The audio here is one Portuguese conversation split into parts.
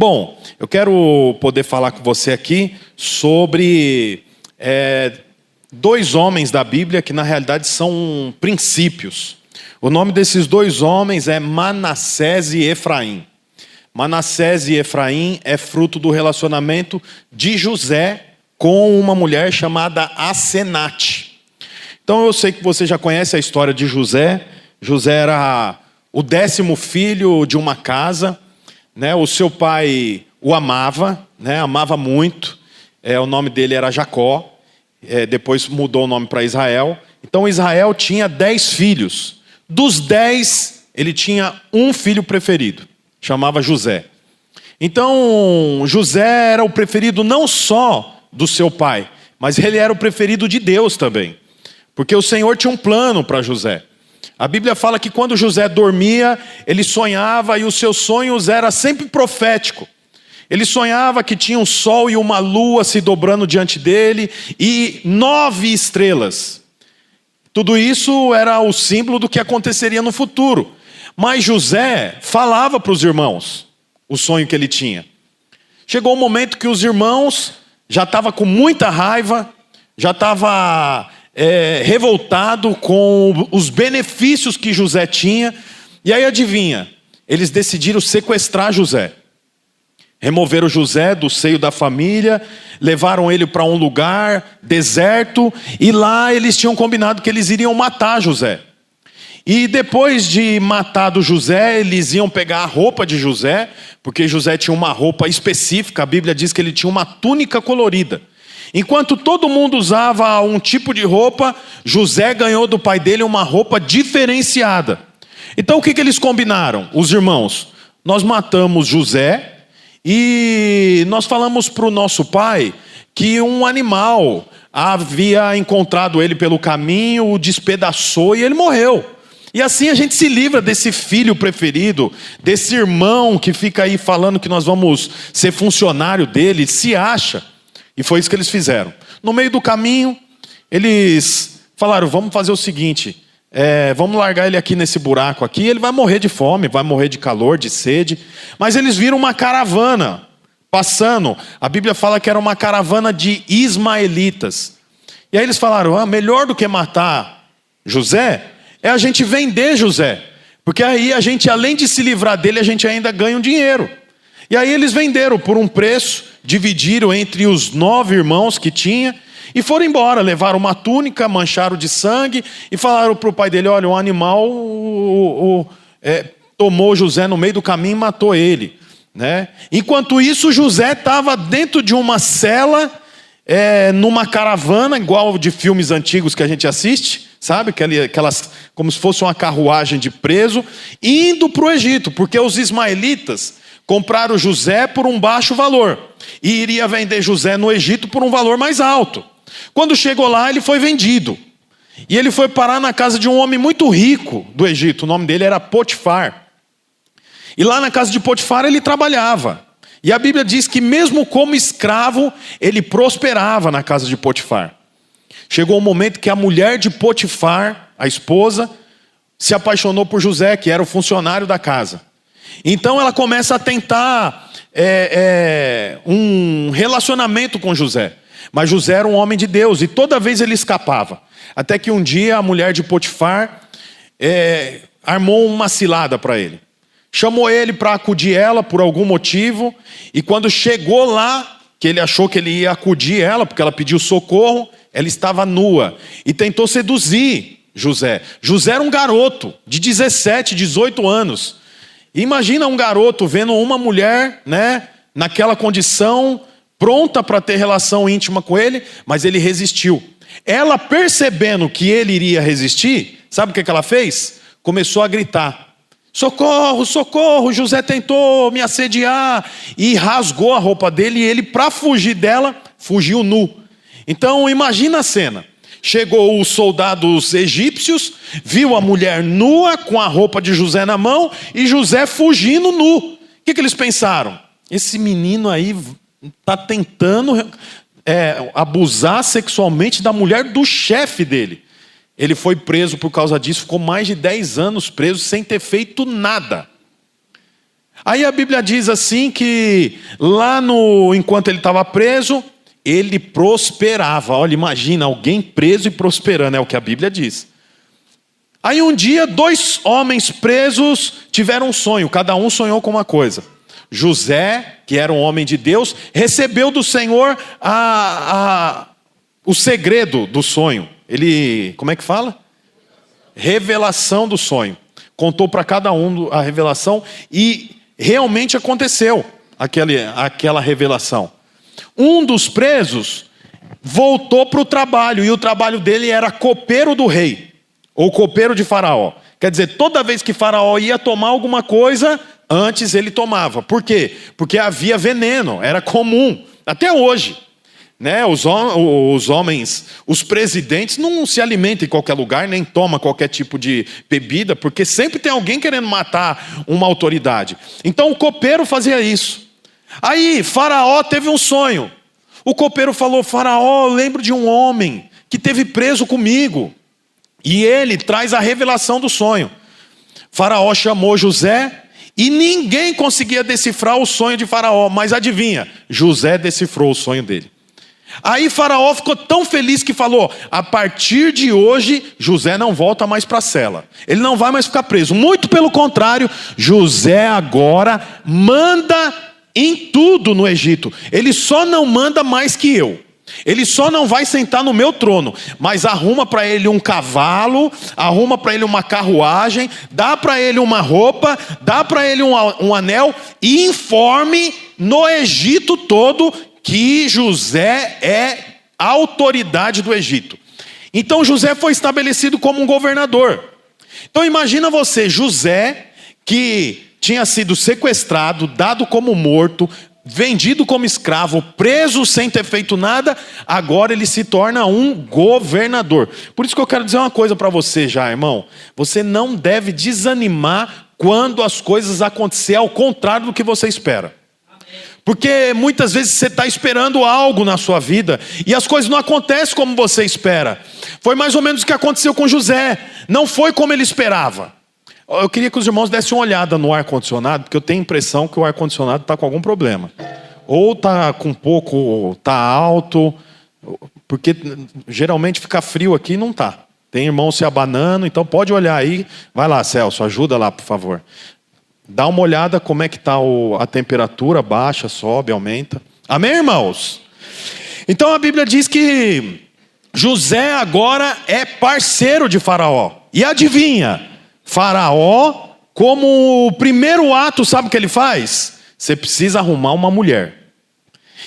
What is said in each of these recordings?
Bom, eu quero poder falar com você aqui sobre dois homens da Bíblia que na realidade são princípios. O nome desses dois homens é Manassés e Efraim. Manassés e Efraim é fruto do relacionamento de José com uma mulher chamada Asenate. Então eu sei que você já conhece a história de José. José era o 10º filho de uma casa, né? O seu pai o amava, né? Amava muito. O nome dele era Jacó. Depois mudou o nome para Israel. Então Israel tinha 10 filhos. Dos 10, ele tinha um filho preferido, chamava José. Então José era o preferido não só do seu pai, mas ele era o preferido de Deus também. Porque o Senhor tinha um plano para José. A Bíblia fala que quando José dormia, ele sonhava e os seus sonhos eram sempre proféticos. Ele sonhava que tinha um sol e uma lua se dobrando diante dele e 9 estrelas. Tudo isso era o símbolo do que aconteceria no futuro. Mas José falava para os irmãos o sonho que ele tinha. Chegou um momento que os irmãos já estavam com muita raiva, já estavam revoltado com os benefícios que José tinha. E aí adivinha, eles decidiram sequestrar José. Removeram José do seio da família, levaram ele para um lugar deserto, e lá eles tinham combinado que eles iriam matar José. E depois de matar José, eles iam pegar a roupa de José, porque José tinha uma roupa específica, a Bíblia diz que ele tinha uma túnica colorida. Enquanto todo mundo usava um tipo de roupa, José ganhou do pai dele uma roupa diferenciada. Então o que eles combinaram, os irmãos? Nós matamos José e nós falamos para o nosso pai que um animal havia encontrado ele pelo caminho, o despedaçou e ele morreu. E assim a gente se livra desse filho preferido, desse irmão que fica aí falando que nós vamos ser funcionário dele, se acha. E foi isso que eles fizeram. No meio do caminho, eles falaram, vamos fazer o seguinte, vamos largar ele aqui nesse buraco aqui, ele vai morrer de fome, vai morrer de calor, de sede. Mas eles viram uma caravana passando. A Bíblia fala que era uma caravana de ismaelitas. E aí eles falaram, melhor do que matar José, é a gente vender José. Porque aí a gente, além de se livrar dele, a gente ainda ganha um dinheiro. E aí eles venderam por um preço, dividiram entre os 9 irmãos que tinha, e foram embora, levaram uma túnica, mancharam de sangue, e falaram para o pai dele, olha, um animal tomou José no meio do caminho e matou ele. Né? Enquanto isso, José estava dentro de uma cela, numa caravana, igual de filmes antigos que a gente assiste, sabe? Aquelas, como se fosse uma carruagem de preso, indo para o Egito, porque os ismaelitas compraram José por um baixo valor, e iria vender José no Egito por um valor mais alto. Quando chegou lá, ele foi vendido, e ele foi parar na casa de um homem muito rico do Egito, o nome dele era Potifar. E lá na casa de Potifar ele trabalhava. E a Bíblia diz que mesmo como escravo, ele prosperava na casa de Potifar. Chegou um momento que a mulher de Potifar, a esposa, se apaixonou por José, que era o funcionário da casa. Então ela começa a tentar um relacionamento com José. Mas José era um homem de Deus e toda vez ele escapava. Até que um dia a mulher de Potifar armou uma cilada para ele. Chamou ele para acudir ela por algum motivo. E quando chegou lá, que ele achou que ele ia acudir ela, porque ela pediu socorro, ela estava nua. E tentou seduzir José. José era um garoto de 17, 18 anos. Imagina um garoto vendo uma mulher, né, naquela condição, pronta para ter relação íntima com ele, mas ele resistiu. Ela, percebendo que ele iria resistir, sabe o que ela fez? Começou a gritar, socorro, socorro, José tentou me assediar, e rasgou a roupa dele, e ele, para fugir dela, fugiu nu. Então imagina a cena. Chegou os soldados egípcios, viu a mulher nua com a roupa de José na mão e José fugindo nu. O que eles pensaram? Esse menino aí está tentando abusar sexualmente da mulher do chefe dele. Ele foi preso por causa disso, ficou mais de 10 anos preso sem ter feito nada. Aí a Bíblia diz assim que enquanto ele estava preso, ele prosperava. Olha, imagina alguém preso e prosperando, é o que a Bíblia diz. Aí um dia 2 homens presos tiveram um sonho, cada um sonhou com uma coisa. José, que era um homem de Deus, recebeu do Senhor o segredo do sonho. Ele, como é que fala? Revelação do sonho. Contou para cada um a revelação e realmente aconteceu aquela revelação. Um dos presos voltou para o trabalho, e o trabalho dele era copeiro do rei, ou copeiro de Faraó. Quer dizer, toda vez que Faraó ia tomar alguma coisa, antes ele tomava. Por quê? Porque havia veneno, era comum, até hoje. Né? Os homens, os presidentes não se alimentam em qualquer lugar, nem tomam qualquer tipo de bebida, porque sempre tem alguém querendo matar uma autoridade. Então o copeiro fazia isso. Aí Faraó teve um sonho. O copeiro falou: Faraó, eu lembro de um homem que teve preso comigo. E ele traz a revelação do sonho. Faraó chamou José e ninguém conseguia decifrar o sonho de Faraó. Mas adivinha, José decifrou o sonho dele. Aí Faraó ficou tão feliz que falou: a partir de hoje, José não volta mais para a cela. Ele não vai mais ficar preso. Muito pelo contrário, José agora manda em tudo no Egito. Ele só não manda mais que eu. Ele só não vai sentar no meu trono, mas arruma para ele um cavalo, arruma para ele uma carruagem, dá para ele uma roupa, dá para ele um anel e informe no Egito todo que José é a autoridade do Egito. Então José foi estabelecido como um governador. Então imagina você, José, que tinha sido sequestrado, dado como morto, vendido como escravo, preso sem ter feito nada, agora ele se torna um governador. Por isso que eu quero dizer uma coisa para você já, irmão. Você não deve desanimar quando as coisas acontecerem ao contrário do que você espera. Porque muitas vezes você está esperando algo na sua vida e as coisas não acontecem como você espera. Foi mais ou menos o que aconteceu com José. Não foi como ele esperava. Eu queria que os irmãos dessem uma olhada no ar-condicionado, porque eu tenho a impressão que o ar-condicionado está com algum problema. Ou está com pouco, está alto, porque geralmente fica frio aqui e não está. Tem irmão se abanando, então pode olhar aí. Vai lá, Celso, ajuda lá, por favor. Dá uma olhada como é que está a temperatura, baixa, sobe, aumenta. Amém, irmãos? Então a Bíblia diz que José agora é parceiro de Faraó. E adivinha? Faraó, como o primeiro ato, sabe o que ele faz? Você precisa arrumar uma mulher.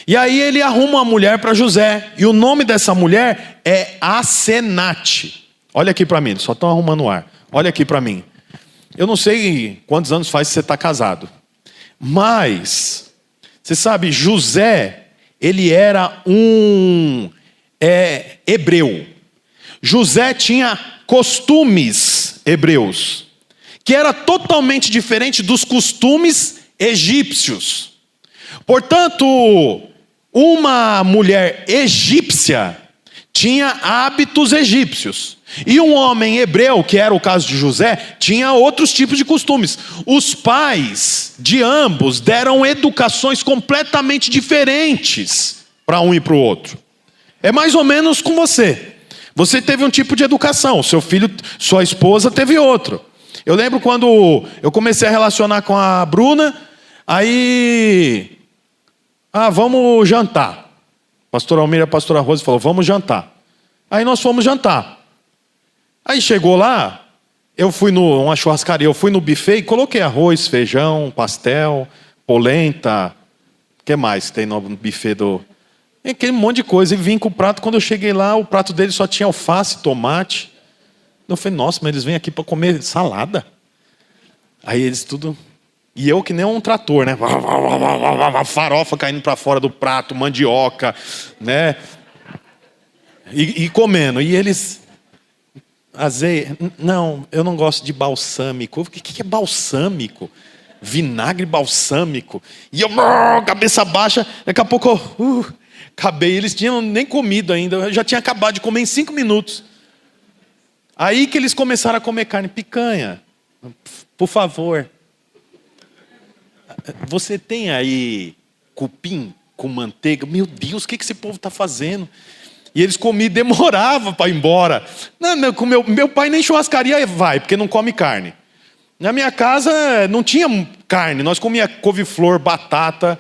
E aí ele arruma uma mulher para José. E o nome dessa mulher é Asenate. Olha aqui para mim, só estão arrumando o ar. Olha aqui para mim. Eu não sei quantos anos faz que você está casado. Mas, você sabe, José, ele era um hebreu. José tinha costumes hebreus, que era totalmente diferente dos costumes egípcios. Portanto, uma mulher egípcia tinha hábitos egípcios. E um homem hebreu, que era o caso de José, tinha outros tipos de costumes. Os pais de ambos deram educações completamente diferentes para um e para o outro. É mais ou menos com você. Você teve um tipo de educação, seu filho, sua esposa teve outro. Eu lembro quando eu comecei a relacionar com a Bruna, aí... vamos jantar. Pastor Almir e a pastora Rose falou, vamos jantar. Aí nós fomos jantar. Aí chegou lá, eu fui numa churrascaria, eu fui no buffet e coloquei arroz, feijão, pastel, polenta, o que mais tem no buffet aquele monte de coisa. E vim com o prato, quando eu cheguei lá, o prato dele só tinha alface, tomate. Eu falei, nossa, mas eles vêm aqui para comer salada? Aí eles tudo... E eu que nem um trator, né? Farofa caindo para fora do prato, mandioca, né? E comendo. E eles... Azeite? Não, eu não gosto de balsâmico. O que é balsâmico? Vinagre balsâmico. E eu, cabeça baixa, daqui a pouco, acabei. Eles tinham nem comido ainda, eu já tinha acabado de comer em 5 minutos. Aí que eles começaram a comer carne, picanha. Por favor. Você tem aí cupim com manteiga? Meu Deus, o que esse povo está fazendo? E eles comiam, demorava para ir embora. Não, com meu pai nem churrascaria vai, porque não come carne. Na minha casa não tinha carne, nós comia couve-flor, batata,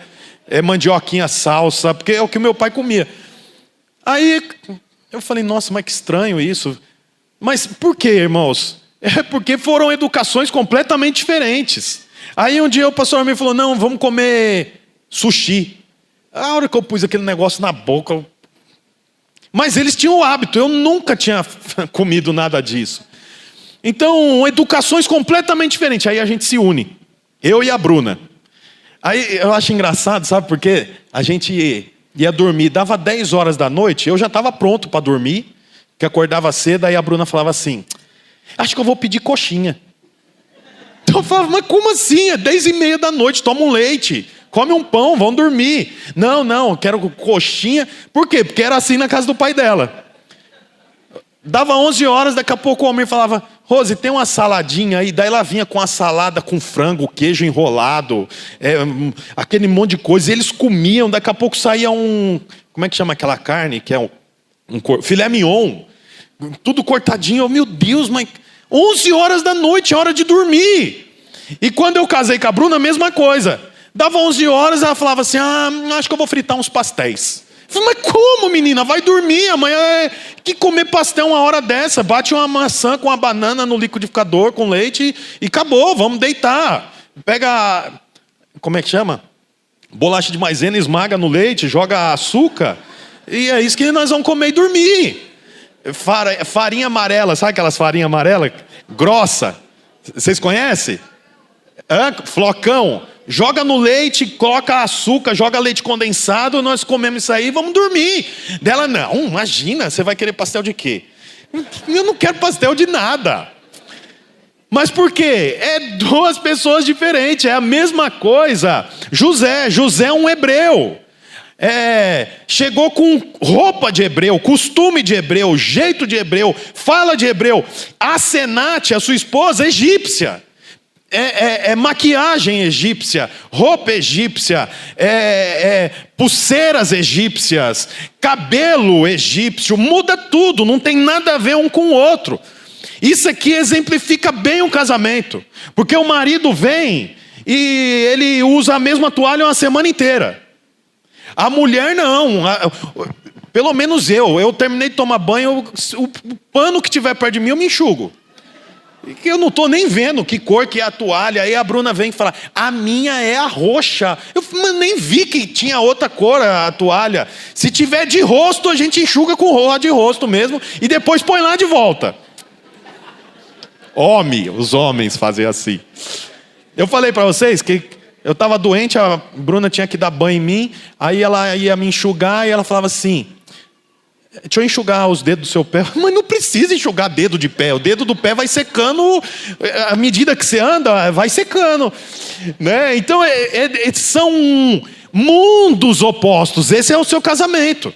mandioquinha, salsa, porque é o que o meu pai comia. Aí eu falei, nossa, mas que estranho isso. Mas por quê, irmãos? É porque foram educações completamente diferentes. Aí um dia o pastor me falou, não, vamos comer sushi. A hora que eu pus aquele negócio na boca... Mas eles tinham o hábito, eu nunca tinha comido nada disso. Então, educações completamente diferentes. Aí a gente se une, eu e a Bruna. Aí eu acho engraçado, sabe por quê? A gente ia dormir, dava 10 horas da noite, eu já estava pronto para dormir, que acordava cedo, aí a Bruna falava assim, acho que eu vou pedir coxinha. Então eu falava, mas como assim? É 10h30 da noite, toma um leite. Come um pão, vão dormir. Não, quero coxinha. Por quê? Porque era assim na casa do pai dela. Dava 11 horas, daqui a pouco o homem falava, Rose, tem uma saladinha aí. Daí ela vinha com a salada com frango, queijo enrolado, aquele monte de coisa. E eles comiam, daqui a pouco saía como é que chama aquela carne? Que é um filé mignon. Tudo cortadinho. Oh, meu Deus, mas 11 horas da noite, é hora de dormir. E quando eu casei com a Bruna, a mesma coisa. Dava 11 horas, ela falava assim, acho que eu vou fritar uns pastéis. Eu falei, mas como, menina? Vai dormir, amanhã que comer pastel uma hora dessa? Bate uma maçã com uma banana no liquidificador com leite e acabou, vamos deitar. Pega, como é que chama? Bolacha de maisena, esmaga no leite, joga açúcar. E é isso que nós vamos comer e dormir. Farinha amarela, sabe aquelas farinhas amarelas? Grossa. Vocês conhecem? Flocão. Joga no leite, coloca açúcar, joga leite condensado, nós comemos isso aí e vamos dormir. Dela, não, imagina, você vai querer pastel de quê? Eu não quero pastel de nada. Mas por quê? É duas pessoas diferentes, é a mesma coisa. José é um hebreu. Chegou com roupa de hebreu, costume de hebreu, jeito de hebreu, fala de hebreu. Asenate, a sua esposa, egípcia. Maquiagem egípcia, roupa egípcia, pulseiras egípcias, cabelo egípcio, muda tudo, não tem nada a ver um com o outro. Isso aqui exemplifica bem o casamento, porque o marido vem e ele usa a mesma toalha uma semana inteira. A mulher não, pelo menos eu terminei de tomar banho, o pano que tiver perto de mim eu me enxugo. Eu não estou nem vendo que cor que é a toalha. Aí a Bruna vem falar, a minha é a roxa. Eu nem vi que tinha outra cor a toalha. Se tiver de rosto, a gente enxuga com rola de rosto mesmo e depois põe lá de volta. Os homens fazem assim. Eu falei para vocês que eu estava doente, a Bruna tinha que dar banho em mim. Aí ela ia me enxugar e ela falava assim, deixa eu enxugar os dedos do seu pé. Mas não precisa enxugar dedo de pé. O dedo do pé vai secando, à medida que você anda, vai secando. Né? Então, são mundos opostos. Esse é o seu casamento.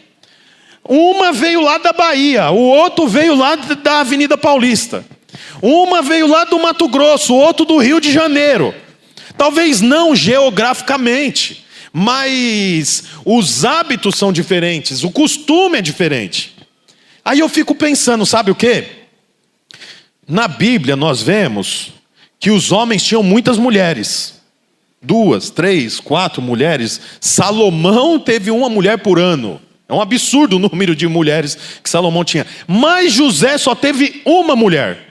Uma veio lá da Bahia, o outro veio lá da Avenida Paulista. Uma veio lá do Mato Grosso, o outro do Rio de Janeiro. Talvez não geograficamente, mas os hábitos são diferentes, o costume é diferente. Aí eu fico pensando, sabe o quê? Na Bíblia nós vemos que os homens tinham muitas mulheres. 2, 3, 4 mulheres. Salomão teve uma mulher por ano. É um absurdo o número de mulheres que Salomão tinha. Mas José só teve uma mulher.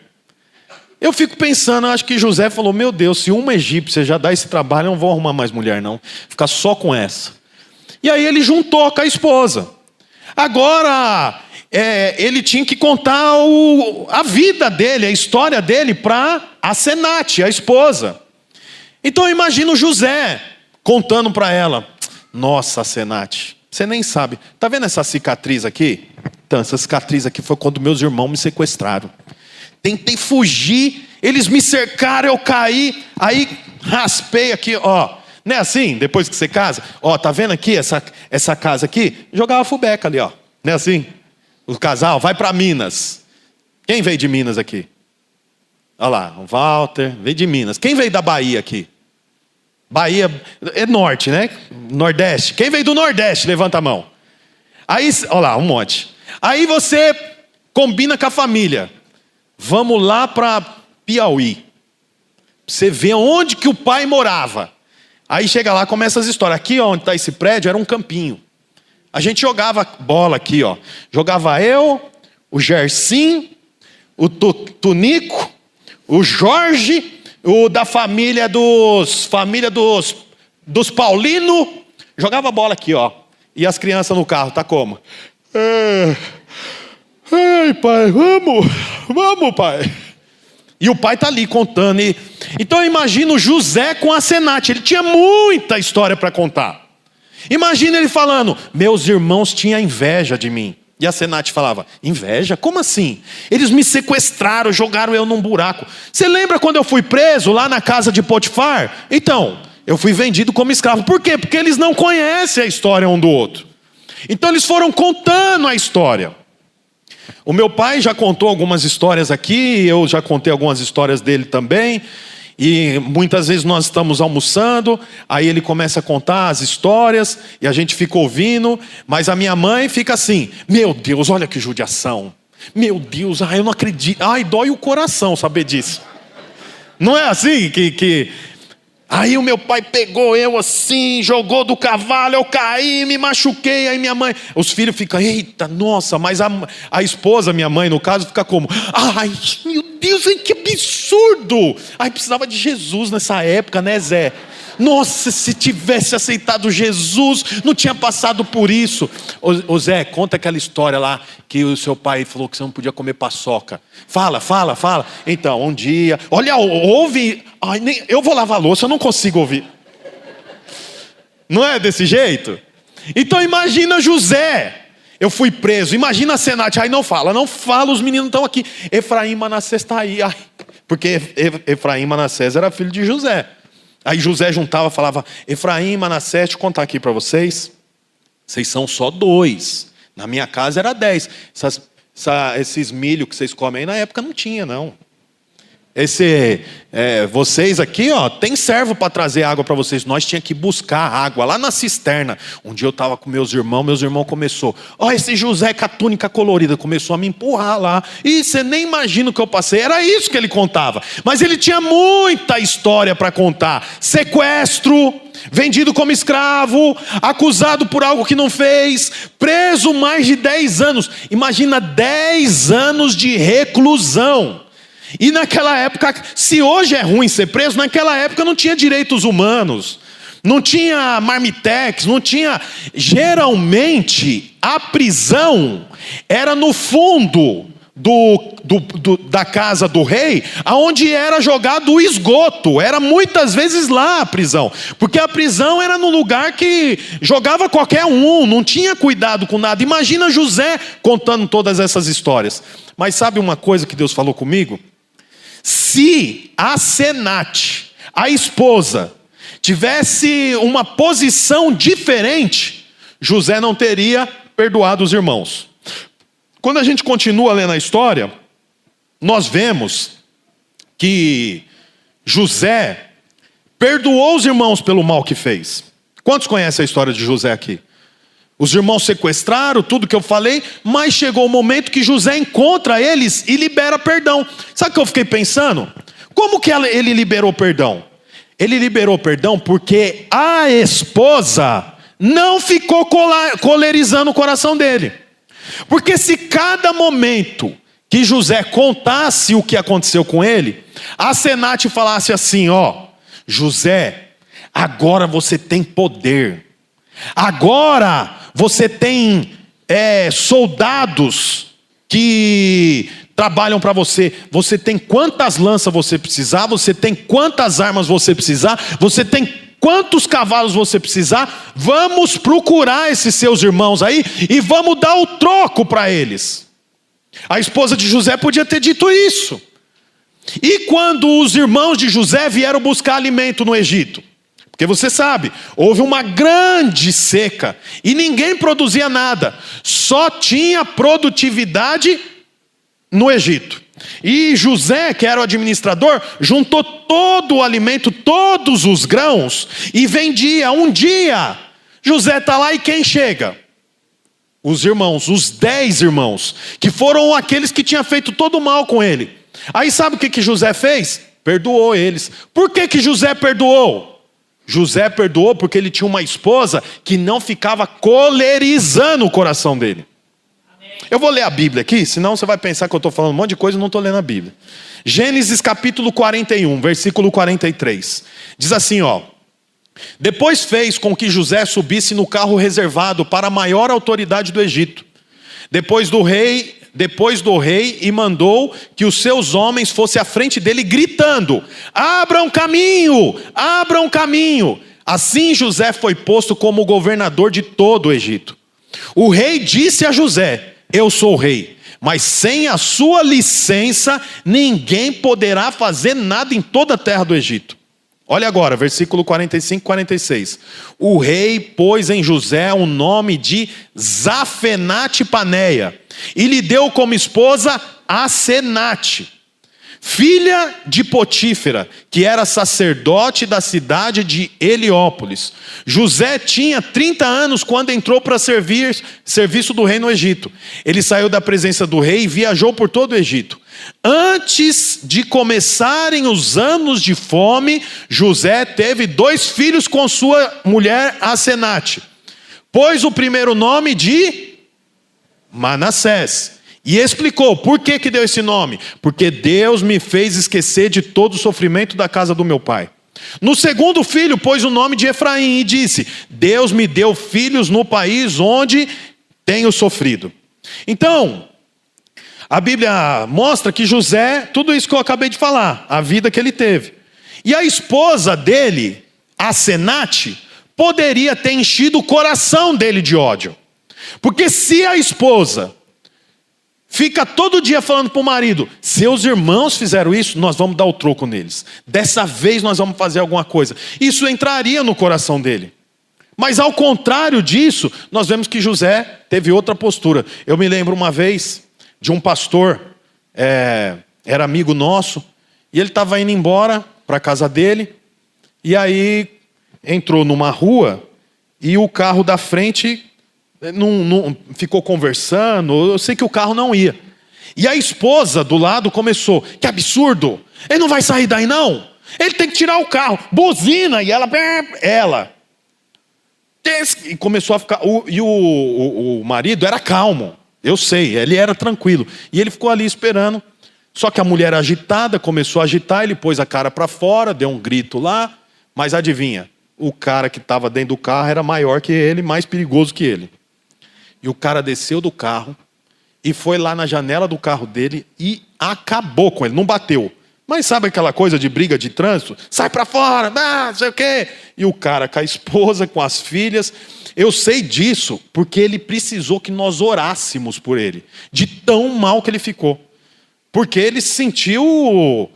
Eu fico pensando, acho que José falou, meu Deus, se uma egípcia já dá esse trabalho, eu não vou arrumar mais mulher não. Ficar só com essa. E aí ele juntou com a esposa. Agora, ele tinha que contar a vida dele, a história dele para Asenate, a esposa. Então eu imagino José contando para ela, nossa, Asenate, você nem sabe. Tá vendo essa cicatriz aqui? Então, essa cicatriz aqui foi quando meus irmãos me sequestraram. Tentei fugir, eles me cercaram, eu caí, aí raspei aqui, ó. Não é assim, depois que você casa? Ó, tá vendo aqui, essa casa aqui? Jogava fubeca ali, ó. Não é assim? O casal vai para Minas. Quem veio de Minas aqui? Olha lá, o Walter veio de Minas. Quem veio da Bahia aqui? Bahia é norte, né? Nordeste. Quem veio do Nordeste, levanta a mão. Aí, olha lá, um monte. Aí você combina com a família. Vamos lá para Piauí. Você vê onde que o pai morava. Aí chega lá, começa as histórias. Aqui, ó, onde está esse prédio, era um campinho. A gente jogava bola aqui, ó. Jogava eu, o Gersim, o Tunico, o Jorge, o da família dos Paulino. Jogava bola aqui, ó. E as crianças no carro, tá como? Ai, pai, vamos, pai. E o pai tá ali contando. Então eu imagino José com a Senate. Ele tinha muita história para contar. Imagina ele falando: meus irmãos tinham inveja de mim. E a Senate falava: inveja? Como assim? Eles me sequestraram, jogaram eu num buraco. Você lembra quando eu fui preso lá na casa de Potifar? Então, eu fui vendido como escravo. Por quê? Porque eles não conhecem a história um do outro. Então eles foram contando a história. O meu pai já contou algumas histórias aqui, eu já contei algumas histórias dele também. E muitas vezes nós estamos almoçando, aí ele começa a contar as histórias e a gente fica ouvindo, mas a minha mãe fica assim: meu Deus, olha que judiação. Meu Deus, eu não acredito. Ai, dói o coração saber disso. Não é assim que... Aí o meu pai pegou eu assim, jogou do cavalo, eu caí, me machuquei. Aí minha mãe, os filhos ficam: eita, nossa. Mas a esposa, minha mãe no caso, fica como: ai, meu Deus, que absurdo. Ai, precisava de Jesus nessa época, né, Zé? Nossa, se tivesse aceitado Jesus, não tinha passado por isso. Ô Zé, conta aquela história lá que o seu pai falou que você não podia comer paçoca. Fala. Então, um dia... Olha, ouve... Ai, eu vou lavar a louça, eu não consigo ouvir. Não é desse jeito? Então imagina José. Eu fui preso. Imagina a Senate. Ai, não fala, os meninos estão aqui. Efraim, Manassés está aí. Ai, porque Efraim, Manassés era filho de José. Aí José juntava, falava: Efraim, Manassés, deixa eu contar aqui para vocês. Vocês são só 2. Na minha casa era 10. Esses milho que vocês comem aí na época não tinha, não. Vocês aqui, ó, tem servo para trazer água para vocês. Nós tinha que buscar água lá na cisterna. Um dia eu estava com meus irmãos começou: ó, esse José com a túnica colorida, começou a me empurrar lá. E você nem imagina o que eu passei. Era isso que ele contava. Mas ele tinha muita história para contar. Sequestro, vendido como escravo, acusado por algo que não fez, preso mais de 10 anos. Imagina 10 anos de reclusão. E naquela época, se hoje é ruim ser preso, naquela época não tinha direitos humanos, não tinha marmitex, não tinha... Geralmente, a prisão era no fundo da casa do rei, aonde era jogado o esgoto. Era muitas vezes lá a prisão, porque a prisão era no lugar que jogava qualquer um, não tinha cuidado com nada. Imagina José contando todas essas histórias. Mas sabe uma coisa que Deus falou comigo? Se a Senate, a esposa, tivesse uma posição diferente, José não teria perdoado os irmãos. Quando a gente continua lendo a história, nós vemos que José perdoou os irmãos pelo mal que fez. Quantos conhecem a história de José aqui? Os irmãos sequestraram, tudo que eu falei, mas chegou o momento que José encontra eles e libera perdão. Sabe o que eu fiquei pensando? Como que ele liberou perdão? Ele liberou perdão porque a esposa não ficou colerizando o coração dele. Porque se cada momento que José contasse o que aconteceu com ele, a Senate falasse assim: ó, José, agora você tem poder. Agora você tem soldados que trabalham para você. Você tem quantas lanças você precisar, você tem quantas armas você precisar, você tem quantos cavalos você precisar. Vamos procurar esses seus irmãos aí e vamos dar o troco para eles. A esposa de José podia ter dito isso. E quando os irmãos de José vieram buscar alimento no Egito? Porque você sabe, houve uma grande seca e ninguém produzia nada. Só tinha produtividade no Egito. E José, que era o administrador, juntou todo o alimento, todos os grãos, e vendia. Um dia, José está lá e quem chega? Os irmãos, os 10 irmãos, que foram aqueles que tinham feito todo o mal com ele. Aí sabe o que José fez? Perdoou eles. Por que José perdoou? José perdoou porque ele tinha uma esposa que não ficava colerizando o coração dele. Eu vou ler a Bíblia aqui, senão você vai pensar que eu estou falando um monte de coisa e não estou lendo a Bíblia. Gênesis capítulo 41, versículo 43. Diz assim, ó. Depois fez com que José subisse no carro reservado para a maior autoridade do Egito. Depois do rei, e mandou que os seus homens fossem à frente dele gritando: abram caminho, abram caminho. Assim José foi posto como governador de todo o Egito. O rei disse a José: eu sou o rei, mas sem a sua licença ninguém poderá fazer nada em toda a terra do Egito. Olha agora, versículo 45 e 46. O rei pôs em José o nome de Zafenate Paneia e lhe deu como esposa Asenate, filha de Potífera, que era sacerdote da cidade de Heliópolis. José tinha 30 anos quando entrou para serviço do rei no Egito. Ele saiu da presença do rei e viajou por todo o Egito. Antes de começarem os anos de fome, José teve 2 filhos com sua mulher Asenate. Pôs o primeiro nome de Manassés. E explicou por que deu esse nome. Porque Deus me fez esquecer de todo o sofrimento da casa do meu pai. No segundo filho pôs o nome de Efraim e disse: Deus me deu filhos no país onde tenho sofrido. Então, a Bíblia mostra que José, tudo isso que eu acabei de falar, a vida que ele teve. E a esposa dele, Asenate, poderia ter enchido o coração dele de ódio. Porque se a esposa fica todo dia falando para o marido: seus irmãos fizeram isso, nós vamos dar o troco neles. Dessa vez nós vamos fazer alguma coisa. Isso entraria no coração dele. Mas ao contrário disso, nós vemos que José teve outra postura. Eu me lembro uma vez de um pastor, era amigo nosso, e ele estava indo embora para a casa dele, e aí entrou numa rua, e o carro da frente não ficou conversando, eu sei que o carro não ia. E a esposa do lado começou: que absurdo, ele não vai sair daí não, ele tem que tirar o carro, buzina, e ela e começou a ficar, o marido era calmo, eu sei, ele era tranquilo, e ele ficou ali esperando. Só que a mulher agitada começou a agitar, ele pôs a cara para fora, deu um grito lá, mas adivinha, o cara que estava dentro do carro era maior que ele, mais perigoso que ele. E o cara desceu do carro e foi lá na janela do carro dele e acabou com ele, não bateu. Mas sabe aquela coisa de briga de trânsito? Sai para fora, não sei o quê. E o cara com a esposa, com as filhas. Eu sei disso porque ele precisou que nós orássemos por ele, de tão mal que ele ficou. Porque ele se sentiu,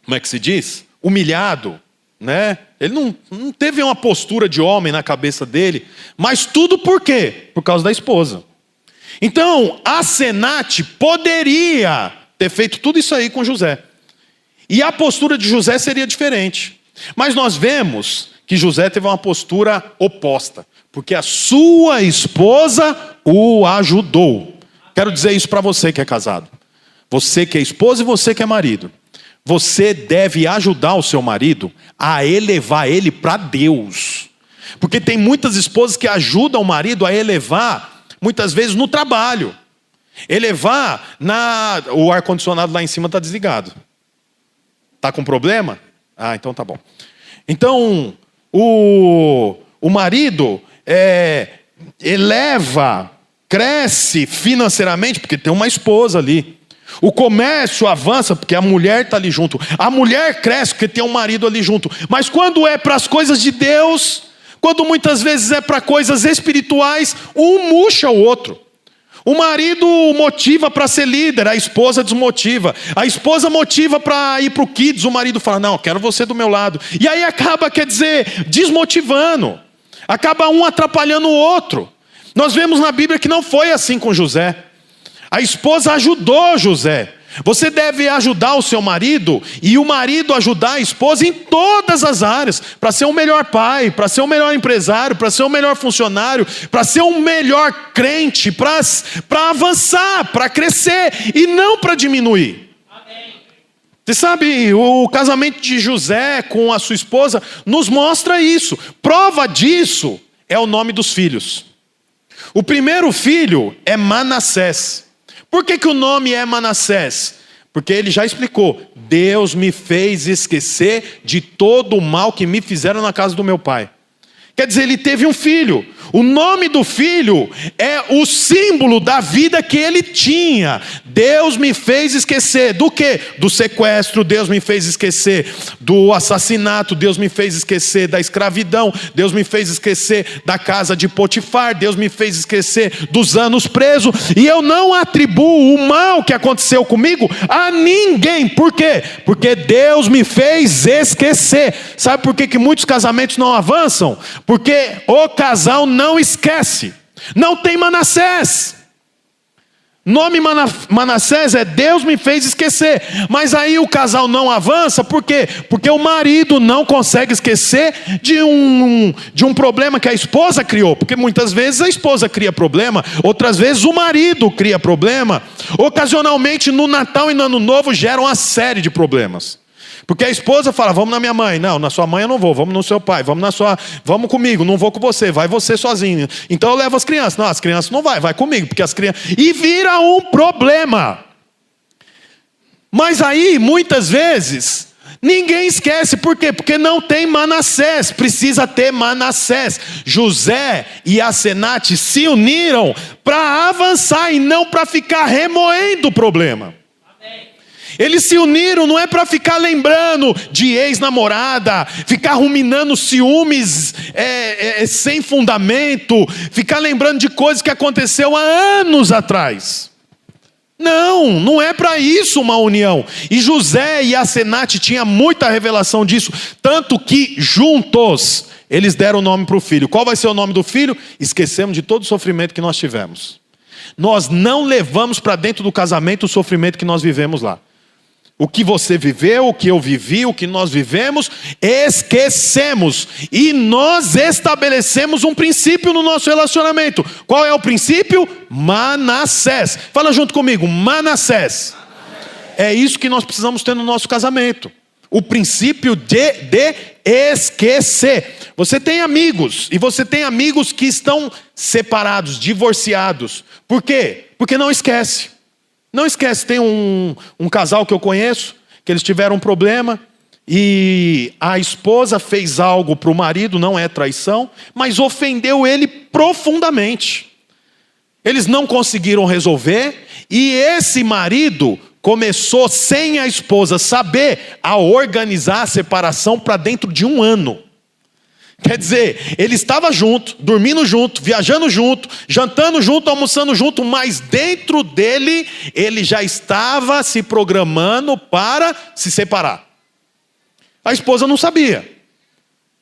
como é que se diz? Humilhado, né? Ele não teve uma postura de homem na cabeça dele, mas tudo por quê? Por causa da esposa. Então, Asenate poderia ter feito tudo isso aí com José. E a postura de José seria diferente. Mas nós vemos que José teve uma postura oposta, porque a sua esposa o ajudou. Quero dizer isso para você que é casado. Você que é esposa e você que é marido. Você deve ajudar o seu marido a elevar ele para Deus. Porque tem muitas esposas que ajudam o marido a elevar, muitas vezes no trabalho. Elevar o ar-condicionado lá em cima está desligado. Está com problema? Ah, então tá bom. Então, o marido eleva, cresce financeiramente, porque tem uma esposa ali. O comércio avança porque a mulher está ali junto. A mulher cresce porque tem um marido ali junto. Mas quando é para as coisas de Deus, quando muitas vezes é para coisas espirituais, um murcha o outro. O marido motiva para ser líder, a esposa desmotiva. A esposa motiva para ir para o Kids, o marido fala: não, quero você do meu lado. E aí acaba, desmotivando. Acaba um atrapalhando o outro. Nós vemos na Bíblia que não foi assim com José. A esposa ajudou José. Você deve ajudar o seu marido e o marido ajudar a esposa em todas as áreas, para ser um melhor pai, para ser um melhor empresário, para ser um melhor funcionário, para ser um melhor crente, para avançar, para crescer e não para diminuir. Amém. Você sabe, o casamento de José com a sua esposa nos mostra isso. Prova disso é o nome dos filhos. O primeiro filho é Manassés. Por que o nome é Manassés? Porque ele já explicou: Deus me fez esquecer de todo o mal que me fizeram na casa do meu pai. Quer dizer, ele teve um filho. O nome do filho é o símbolo da vida que ele tinha. Deus me fez esquecer do quê? Do sequestro. Deus me fez esquecer do assassinato. Deus me fez esquecer da escravidão. Deus me fez esquecer da casa de Potifar. Deus me fez esquecer dos anos preso. E eu não atribuo o mal que aconteceu comigo a ninguém. Por quê? Porque Deus me fez esquecer. Sabe por que muitos casamentos não avançam? Porque o casal não esquece. Não tem Manassés. Nome Manassés é Deus me fez esquecer. Mas aí o casal não avança. Por quê? Porque o marido não consegue esquecer de um problema que a esposa criou. Porque muitas vezes a esposa cria problema, outras vezes o marido cria problema. Ocasionalmente no Natal e no Ano Novo geram uma série de problemas. Porque a esposa fala: vamos na minha mãe. Não, na sua mãe eu não vou. Vamos no seu pai. Vamos comigo. Não vou com você. Vai você sozinho. Então eu levo as crianças. Não, as crianças não vai comigo, porque as crianças... E vira um problema. Mas aí, muitas vezes, ninguém esquece. Por quê? Porque não tem Manassés. Precisa ter Manassés. José e Asenate se uniram para avançar e não para ficar remoendo o problema. Eles se uniram não é para ficar lembrando de ex-namorada, ficar ruminando ciúmes sem fundamento, ficar lembrando de coisas que aconteceu há anos atrás. Não é para isso uma união. E José e Asenate tinham muita revelação disso, tanto que juntos eles deram o nome para o filho. Qual vai ser o nome do filho? Esquecemos de todo o sofrimento que nós tivemos. Nós não levamos para dentro do casamento o sofrimento que nós vivemos lá. O que você viveu, o que eu vivi, o que nós vivemos, esquecemos. E nós estabelecemos um princípio no nosso relacionamento. Qual é o princípio? Manassés. Fala junto comigo, Manassés. É isso que nós precisamos ter no nosso casamento. O princípio de esquecer. Você tem amigos, e você tem amigos que estão separados, divorciados. Por quê? Porque não esquece. Não esquece, tem um casal que eu conheço, que eles tiveram um problema, e a esposa fez algo para o marido, não é traição, mas ofendeu ele profundamente. Eles não conseguiram resolver, e esse marido começou, sem a esposa saber, a organizar a separação para dentro de 1 ano. Quer dizer, ele estava junto, dormindo junto, viajando junto, jantando junto, almoçando junto, mas dentro dele, ele já estava se programando para se separar. A esposa não sabia.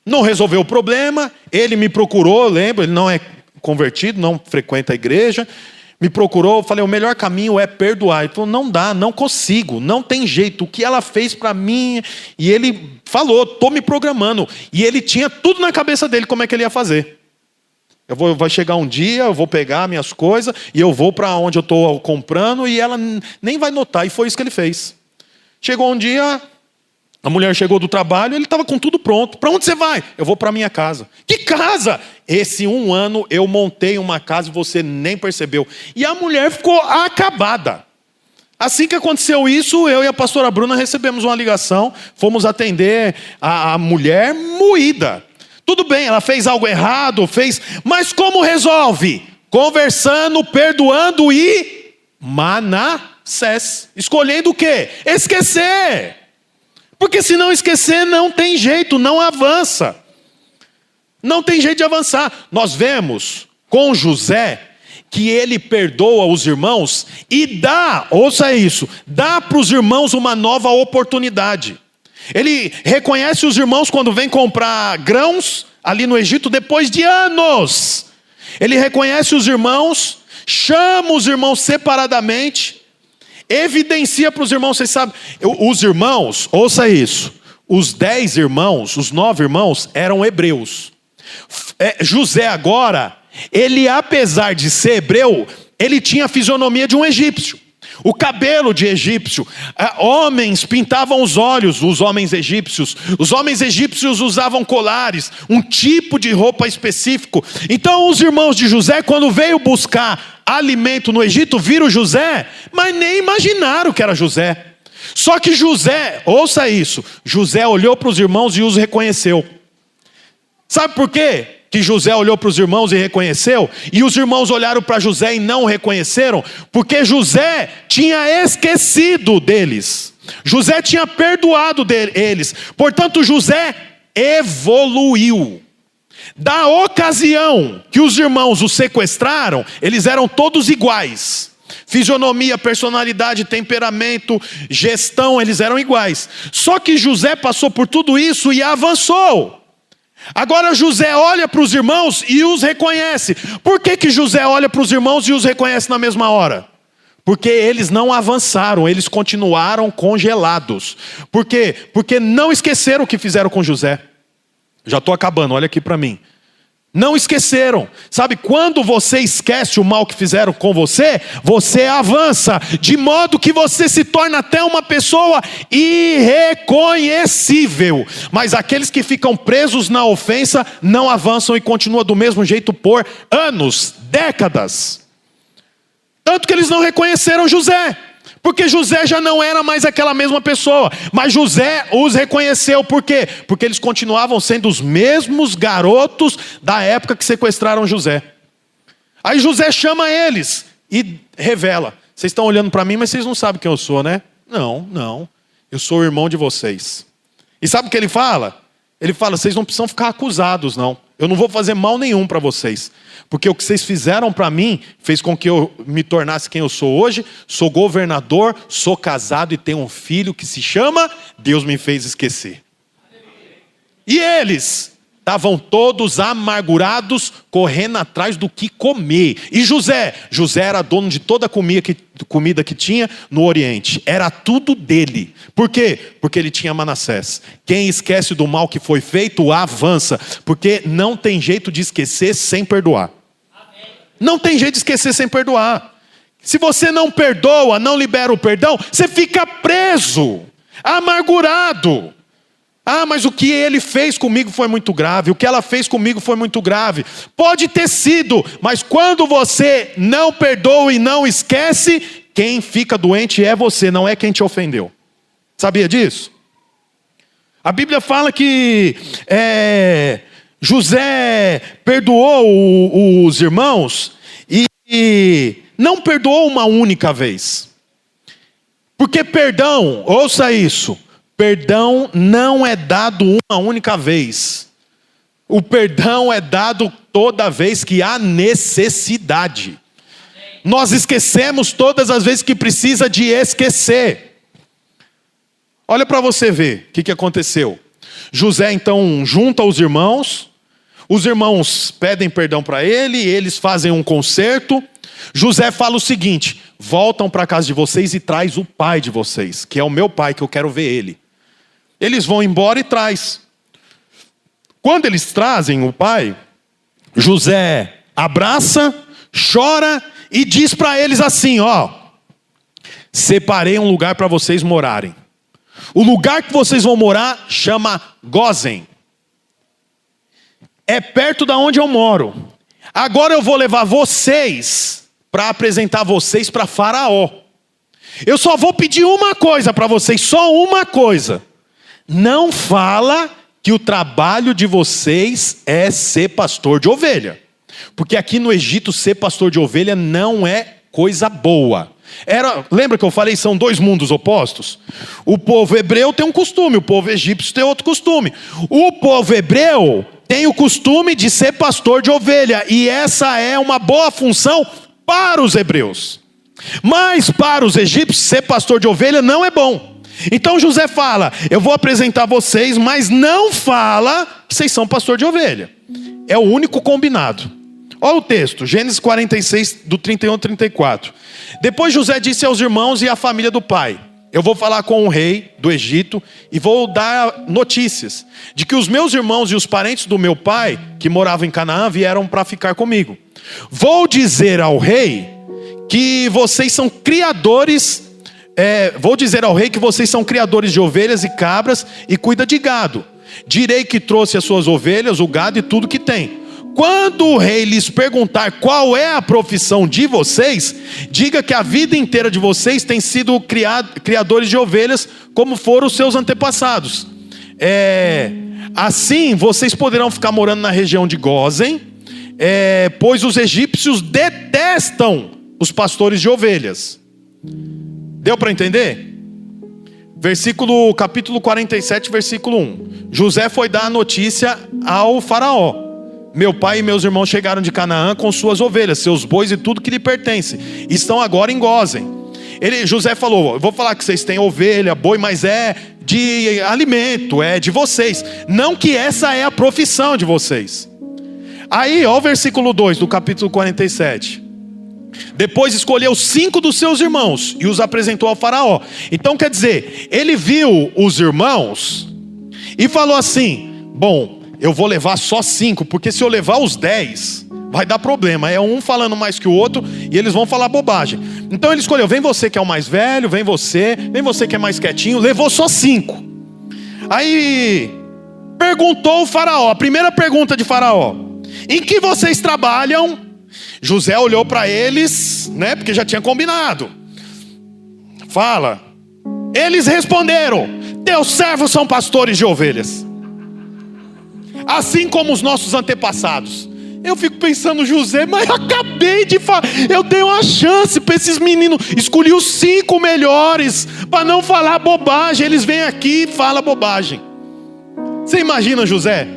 Não resolveu o problema, ele me procurou, lembra, ele não é convertido, não frequenta a igreja, me procurou, eu falei: o melhor caminho é perdoar. Ele falou: não dá, não consigo, não tem jeito, o que ela fez para mim... E ele falou: estou me programando. E ele tinha tudo na cabeça dele, como é que ele ia fazer. Vai chegar um dia, eu vou pegar minhas coisas, e eu vou para onde eu estou comprando, e ela nem vai notar, e foi isso que ele fez. Chegou um dia... A mulher chegou do trabalho, ele estava com tudo pronto. Para onde você vai? Eu vou para minha casa. Que casa? Esse 1 ano eu montei uma casa e você nem percebeu. E a mulher ficou acabada. Assim que aconteceu isso, eu e a pastora Bruna recebemos uma ligação. Fomos atender a mulher moída. Tudo bem, ela fez algo errado, mas como resolve? Conversando, perdoando e Manassés. Escolhendo o quê? Esquecer. Porque se não esquecer, não tem jeito, não avança. Não tem jeito de avançar. Nós vemos com José que ele perdoa os irmãos e ouça isso, dá para os irmãos uma nova oportunidade. Ele reconhece os irmãos quando vem comprar grãos ali no Egito depois de anos. Ele reconhece os irmãos chama os irmãos separadamente, evidencia para os irmãos, vocês sabem, os irmãos, ouça isso, os 10 irmãos, os 9 irmãos eram hebreus. José agora, ele apesar de ser hebreu, ele tinha a fisionomia de um egípcio. O cabelo de egípcio, homens pintavam os olhos, os homens egípcios. Os homens egípcios usavam colares, um tipo de roupa específico. Então os irmãos de José, quando veio buscar alimento no Egito, viram José, mas nem imaginaram que era José. Só que José, ouça isso, José olhou para os irmãos e os reconheceu. Sabe por quê que José olhou para os irmãos e reconheceu? E os irmãos olharam para José e não o reconheceram? Porque José tinha esquecido deles. José tinha perdoado eles. Portanto, José evoluiu. Da ocasião que os irmãos o sequestraram, eles eram todos iguais. Fisionomia, personalidade, temperamento, gestão, eles eram iguais. Só que José passou por tudo isso e avançou. Agora José olha para os irmãos e os reconhece. Por que José olha para os irmãos e os reconhece na mesma hora? Porque eles não avançaram, eles continuaram congelados. Por quê? Porque não esqueceram o que fizeram com José. Já estou acabando, olha aqui para mim. Não esqueceram. Sabe, quando você esquece o mal que fizeram com você, você avança, de modo que você se torna até uma pessoa irreconhecível. Mas aqueles que ficam presos na ofensa não avançam e continuam do mesmo jeito por anos, décadas. Tanto que eles não reconheceram José, porque José já não era mais aquela mesma pessoa. Mas José os reconheceu, por quê? Porque eles continuavam sendo os mesmos garotos da época que sequestraram José. Aí José chama eles e revela: vocês estão olhando para mim, mas vocês não sabem quem eu sou, né? Não, eu sou o irmão de vocês. E sabe o que ele fala? Ele fala: vocês não precisam ficar acusados, não. Eu não vou fazer mal nenhum para vocês. Porque o que vocês fizeram para mim fez com que eu me tornasse quem eu sou hoje. Sou governador, sou casado e tenho um filho que se chama Deus me fez esquecer. E eles estavam todos amargurados, correndo atrás do que comer. E José era dono de toda a comida que tinha no Oriente. Era tudo dele. Por quê? Porque ele tinha Manassés. Quem esquece do mal que foi feito, avança. Porque não tem jeito de esquecer sem perdoar. Não tem jeito de esquecer sem perdoar. Se você não perdoa, não libera o perdão, você fica preso, amargurado. Ah, mas o que ele fez comigo foi muito grave, o que ela fez comigo foi muito grave. Pode ter sido, mas quando você não perdoa e não esquece, quem fica doente é você, não é quem te ofendeu. Sabia disso? A Bíblia fala que José perdoou os irmãos e não perdoou uma única vez. Porque perdão, ouça isso, perdão não é dado uma única vez. O perdão é dado toda vez que há necessidade. Nós esquecemos todas as vezes que precisa de esquecer. Olha para você ver o que aconteceu. José então junta os irmãos pedem perdão para ele, eles fazem um concerto. José fala o seguinte: voltam para a casa de vocês e traz o pai de vocês, que é o meu pai, que eu quero ver ele. Eles vão embora e traz. Quando eles trazem o pai, José abraça, chora e diz para eles assim: separei um lugar para vocês morarem. O lugar que vocês vão morar chama Gósen. É perto da onde eu moro. Agora eu vou levar vocês para apresentar vocês para Faraó. Eu só vou pedir uma coisa para vocês, só uma coisa. Não fala que o trabalho de vocês é ser pastor de ovelha. Porque aqui no Egito ser pastor de ovelha não é coisa boa. Lembra que eu falei, são dois mundos opostos? O povo hebreu tem um costume, o povo egípcio tem outro costume. O povo hebreu tem o costume de ser pastor de ovelha, e essa é uma boa função para os hebreus. Mas para os egípcios, ser pastor de ovelha não é bom. Então José fala: eu vou apresentar vocês, mas não fala que vocês são pastor de ovelha. É o único combinado. Olha o texto, Gênesis 46, do 31 ao 34. Depois José disse aos irmãos e à família do pai: eu vou falar com o rei do Egito e vou dar notícias de que os meus irmãos e os parentes do meu pai, que moravam em Canaã, vieram para ficar comigo. Vou dizer ao rei que vocês são criadores, de ovelhas e cabras e cuida de gado. Direi que trouxe as suas ovelhas, o gado e tudo que tem. Quando o rei lhes perguntar qual é a profissão de vocês, diga que a vida inteira de vocês tem sido criadores de ovelhas, como foram os seus antepassados. Assim vocês poderão ficar morando na região de Gósen, pois os egípcios detestam os pastores de ovelhas. Deu para entender? Capítulo 47, versículo 1. José foi dar a notícia ao faraó: meu pai e meus irmãos chegaram de Canaã com suas ovelhas, seus bois e tudo que lhe pertence. Estão agora em Gósen. José falou: eu vou falar que vocês têm ovelha, boi, mas é de alimento, é de vocês. Não que essa é a profissão de vocês. Aí, ó o versículo 2 do capítulo 47. Depois escolheu 5 dos seus irmãos e os apresentou ao faraó. Então quer dizer, ele viu os irmãos e falou assim: bom, eu vou levar só 5, porque se eu levar os 10, vai dar problema. É um falando mais que o outro e eles vão falar bobagem. Então ele escolheu: vem você que é o mais velho, vem você que é mais quietinho. Levou só 5. Aí perguntou o faraó, a primeira pergunta de faraó: em que vocês trabalham? José olhou para eles, né, porque já tinha combinado. Fala. Eles responderam: teus servos são pastores de ovelhas, assim como os nossos antepassados. Eu fico pensando, José, mas eu acabei de falar, eu dei uma chance para esses meninos, escolhi os 5 melhores, para não falar bobagem. Eles vêm aqui e falam bobagem. Você imagina, José?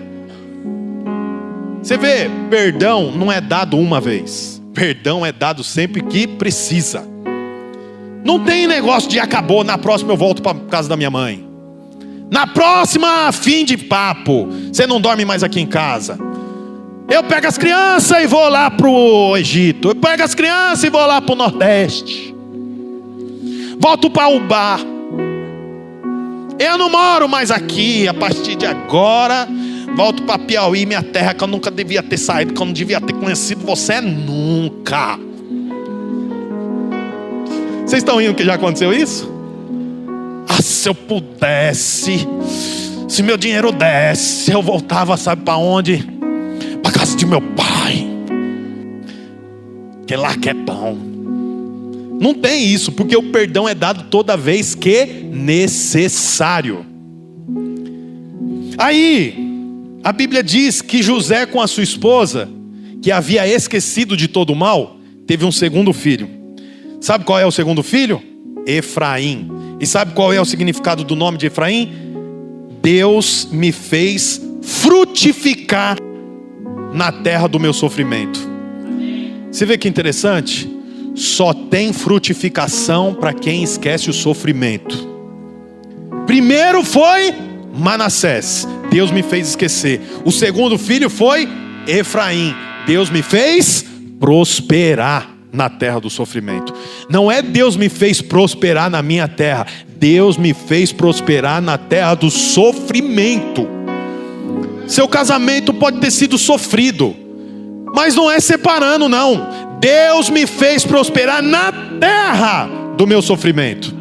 Você vê, perdão não é dado uma vez, perdão é dado sempre que precisa. Não tem negócio de acabou, na próxima eu volto para casa da minha mãe. Na próxima, fim de papo, você não dorme mais aqui em casa. Eu pego as crianças e vou lá pro Egito. Eu pego as crianças e vou lá pro Nordeste. Volto para o bar. Eu não moro mais aqui. A partir de agora, volto para Piauí, minha terra, que eu nunca devia ter saído, que eu não devia ter conhecido você nunca. Vocês estão rindo que já aconteceu isso? Ah, se eu pudesse, se meu dinheiro desse, eu voltava, sabe para onde? Para casa de meu pai, que lá que é bom. Não tem isso, porque o perdão é dado toda vez que necessário. Aí a Bíblia diz que José, com a sua esposa, que havia esquecido de todo o mal, teve um segundo filho. Sabe qual é o segundo filho? Efraim. E sabe qual é o significado do nome de Efraim? Deus me fez frutificar na terra do meu sofrimento. Você vê que interessante? Só tem frutificação para quem esquece o sofrimento. Primeiro foi Manassés, Deus me fez esquecer. O segundo filho foi Efraim, Deus me fez prosperar na terra do sofrimento. Não é Deus me fez prosperar na minha terra, Deus me fez prosperar na terra do sofrimento. Seu casamento pode ter sido sofrido, mas não é separando não. Deus me fez prosperar na terra do meu sofrimento.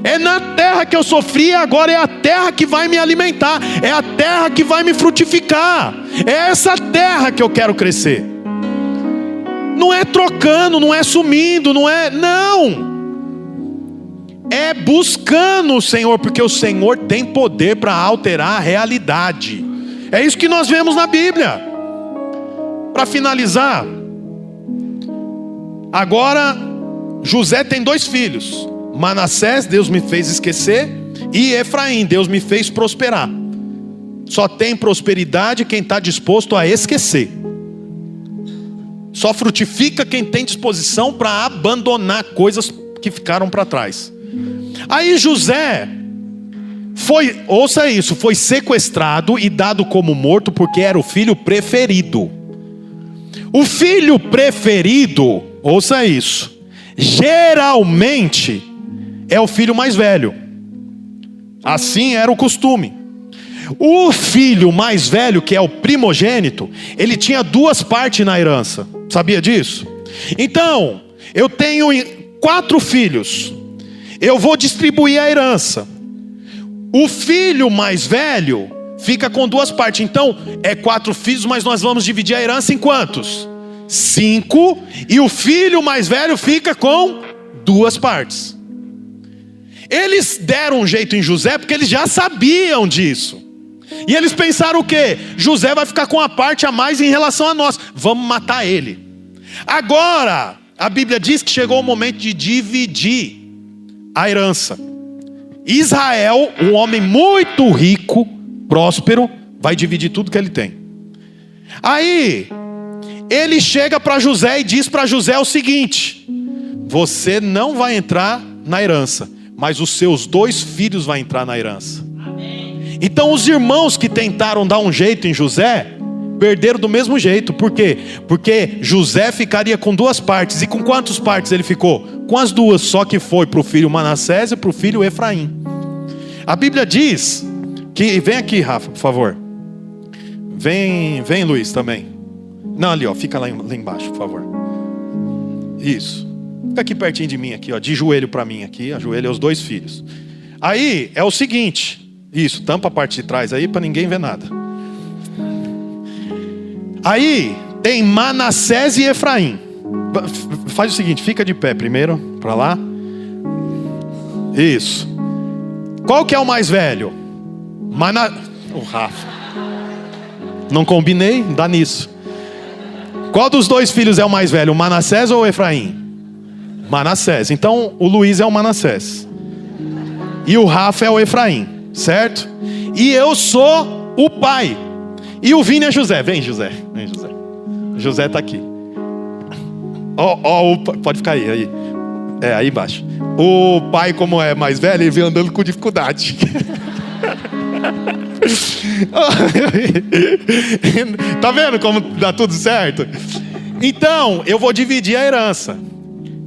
É na terra que eu sofri, agora é a terra que vai me alimentar, é a terra que vai me frutificar. É essa terra que eu quero crescer. Não é trocando, não é sumindo, não. É buscando o Senhor, porque o Senhor tem poder para alterar a realidade. É isso que nós vemos na Bíblia. Para finalizar, agora José tem 2 filhos. Manassés, Deus me fez esquecer, e Efraim, Deus me fez prosperar. Só tem prosperidade quem está disposto a esquecer. Só frutifica quem tem disposição para abandonar coisas que ficaram para trás. Aí José foi, ouça isso, foi sequestrado e dado como morto porque era o filho preferido. O filho preferido, ouça isso, geralmente é o filho mais velho. Assim era o costume. O filho mais velho, que é o primogênito, ele tinha 2 partes na herança. Sabia disso? Então, eu tenho 4 filhos. Eu vou distribuir a herança. O filho mais velho fica com 2 partes. Então, é 4 filhos, mas nós vamos dividir a herança em quantos? 5. E o filho mais velho fica com 2 partes. Eles deram um jeito em José porque eles já sabiam disso. E eles pensaram o quê? José vai ficar com a parte a mais em relação a nós. Vamos matar ele. Agora, a Bíblia diz que chegou o momento de dividir a herança. Israel, um homem muito rico, próspero, vai dividir tudo que ele tem. Aí, ele chega para José e diz para José o seguinte: você não vai entrar na herança, mas os seus 2 filhos vão entrar na herança. Então os irmãos que tentaram dar um jeito em José, perderam do mesmo jeito. Por quê? Porque José ficaria com 2 partes. E com quantas partes ele ficou? Com as 2, só que foi para o filho Manassés e para o filho Efraim. A Bíblia diz que... Vem aqui, Rafa, por favor. Vem Luiz também. Não, ali, ó, fica lá embaixo, por favor. Isso. Fica aqui pertinho de mim, aqui, ó, de joelho para mim aqui. Ajoelha os 2 filhos. Aí é o seguinte... Isso, tampa a parte de trás aí para ninguém ver nada. Aí tem Manassés e Efraim. Faz o seguinte, fica de pé primeiro, para lá. Isso. Qual que é o mais velho? O Rafa. Não combinei, dá nisso. Qual dos 2 filhos é o mais velho, o Manassés ou o Efraim? Manassés. Então o Luiz é o Manassés. E o Rafa é o Efraim. Certo? E eu sou o pai. E o Vini é José. Vem José. Vem José. José está aqui. Pode ficar aí. É, aí embaixo. O pai, como é mais velho, ele vem andando com dificuldade. Tá vendo como dá tudo certo? Então, eu vou dividir a herança.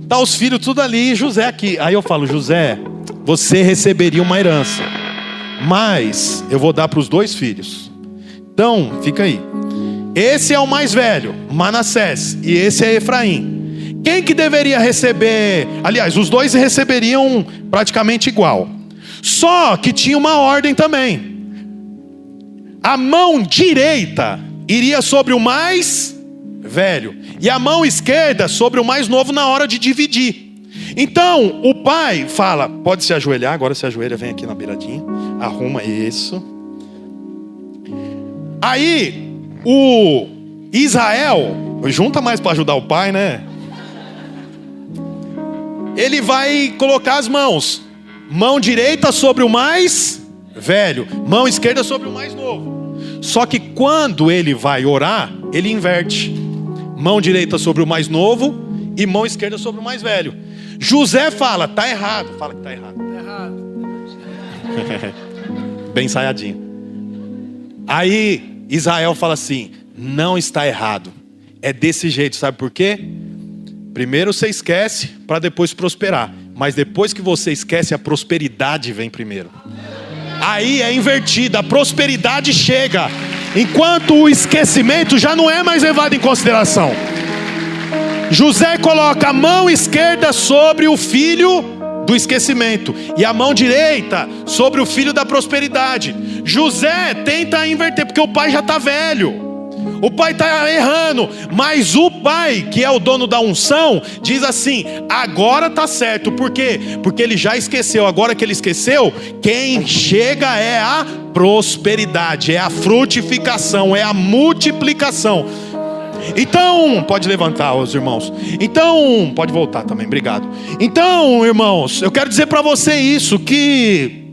Tá os filhos tudo ali e José aqui. Aí eu falo: José, você receberia uma herança, mas eu vou dar para os 2 filhos. Então, fica aí. Esse é o mais velho, Manassés, e esse é Efraim. Quem que deveria receber? Aliás, os 2 receberiam praticamente igual. Só que tinha uma ordem também. A mão direita iria sobre o mais velho, e a mão esquerda sobre o mais novo na hora de dividir. Então, o pai fala: pode se ajoelhar, agora se ajoelha, vem aqui na beiradinha. Arruma isso. Aí, o Israel, junta mais para ajudar o pai, né? Ele vai colocar as mãos. Mão direita sobre o mais velho, mão esquerda sobre o mais novo. Só que quando ele vai orar, ele inverte. Mão direita sobre o mais novo e mão esquerda sobre o mais velho. José fala: tá errado. Fala que tá errado. Tá errado. Bem ensaiadinho. Aí Israel fala assim: não está errado. É desse jeito, sabe por quê? Primeiro você esquece para depois prosperar. Mas depois que você esquece, a prosperidade vem primeiro. Aí é invertido, a prosperidade chega, enquanto o esquecimento já não é mais levado em consideração. José coloca a mão esquerda sobre o filho do esquecimento e a mão direita sobre o filho da prosperidade. José tenta inverter, porque o pai já está velho. O pai está errando, mas o pai, que é o dono da unção, diz assim: agora está certo. Por quê? Porque ele já esqueceu. Agora que ele esqueceu, quem chega é a prosperidade, é a frutificação, é a multiplicação. Então, pode levantar os irmãos. Então, pode voltar também, obrigado. Então, irmãos, eu quero dizer para você isso, que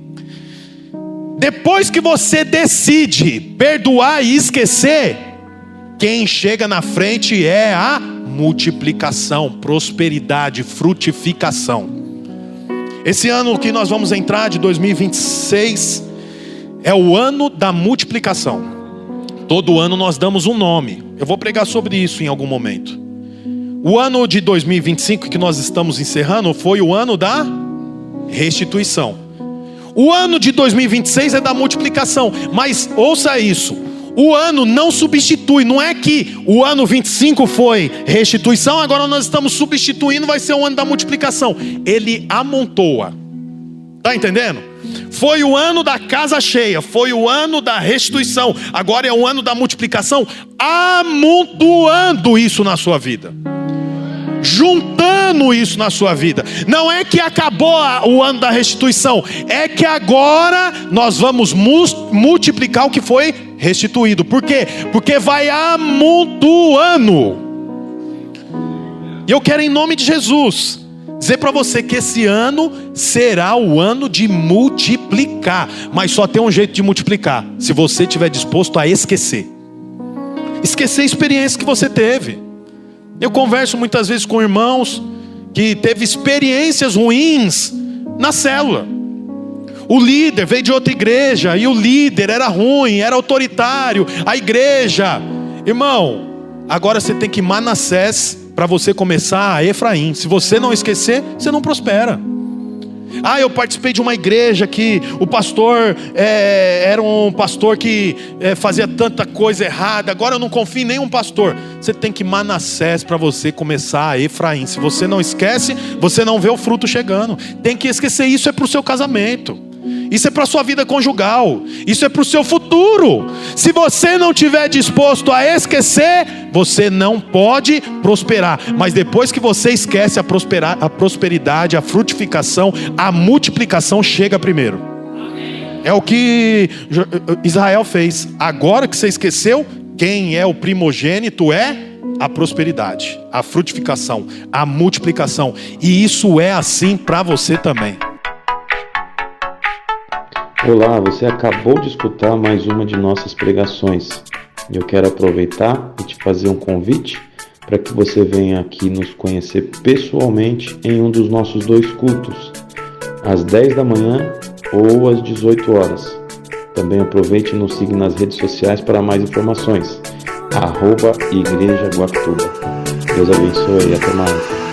depois que você decide perdoar e esquecer, quem chega na frente é a multiplicação, prosperidade, frutificação. Esse ano que nós vamos entrar, de 2026, é o ano da multiplicação. Todo ano nós damos um nome. Eu vou pregar sobre isso em algum momento. O ano de 2025 que nós estamos encerrando foi o ano da restituição. O ano de 2026 é da multiplicação. Mas ouça isso, o ano não substitui. Não é que o ano 25 foi restituição, agora nós estamos substituindo, vai ser o ano da multiplicação. Ele amontoa. Está entendendo? Foi o ano da casa cheia, foi o ano da restituição, agora é o ano da multiplicação, amontoando isso na sua vida, juntando isso na sua vida. Não é que acabou o ano da restituição, é que agora nós vamos multiplicar o que foi restituído. Por quê? Porque vai amontoando. E eu quero, em nome de Jesus, dizer para você que esse ano será o ano de multiplicar. Mas só tem um jeito de multiplicar: se você estiver disposto a esquecer a experiência que você teve. Eu converso muitas vezes com irmãos que teve experiências ruins na célula. O líder veio de outra igreja e o líder era ruim, era autoritário. A igreja, irmão, agora você tem que Manassés para você começar a Efraim. Se você não esquecer, você não prospera. Eu participei de uma igreja que o pastor era um pastor que fazia tanta coisa errada, agora eu não confio em nenhum pastor. Você tem que Manassés para você começar a Efraim. Se você não esquece, você não vê o fruto chegando. Tem que esquecer. Isso é para o seu casamento, isso é para a sua vida conjugal, isso é para o seu futuro. Se você não estiver disposto a esquecer, você não pode prosperar. Mas depois que você esquece, a prosperidade, a frutificação, a multiplicação chega primeiro. É o que Israel fez. Agora que você esqueceu, quem é o primogênito é a prosperidade, a frutificação, a multiplicação. E isso é assim para você também. Olá, você acabou de escutar mais uma de nossas pregações. Eu quero aproveitar e te fazer um convite para que você venha aqui nos conhecer pessoalmente em um dos nossos 2 cultos, às 10 da manhã ou às 18 horas. Também aproveite e nos siga nas redes sociais para mais informações. @Igreja Guactuba. Deus abençoe e até mais.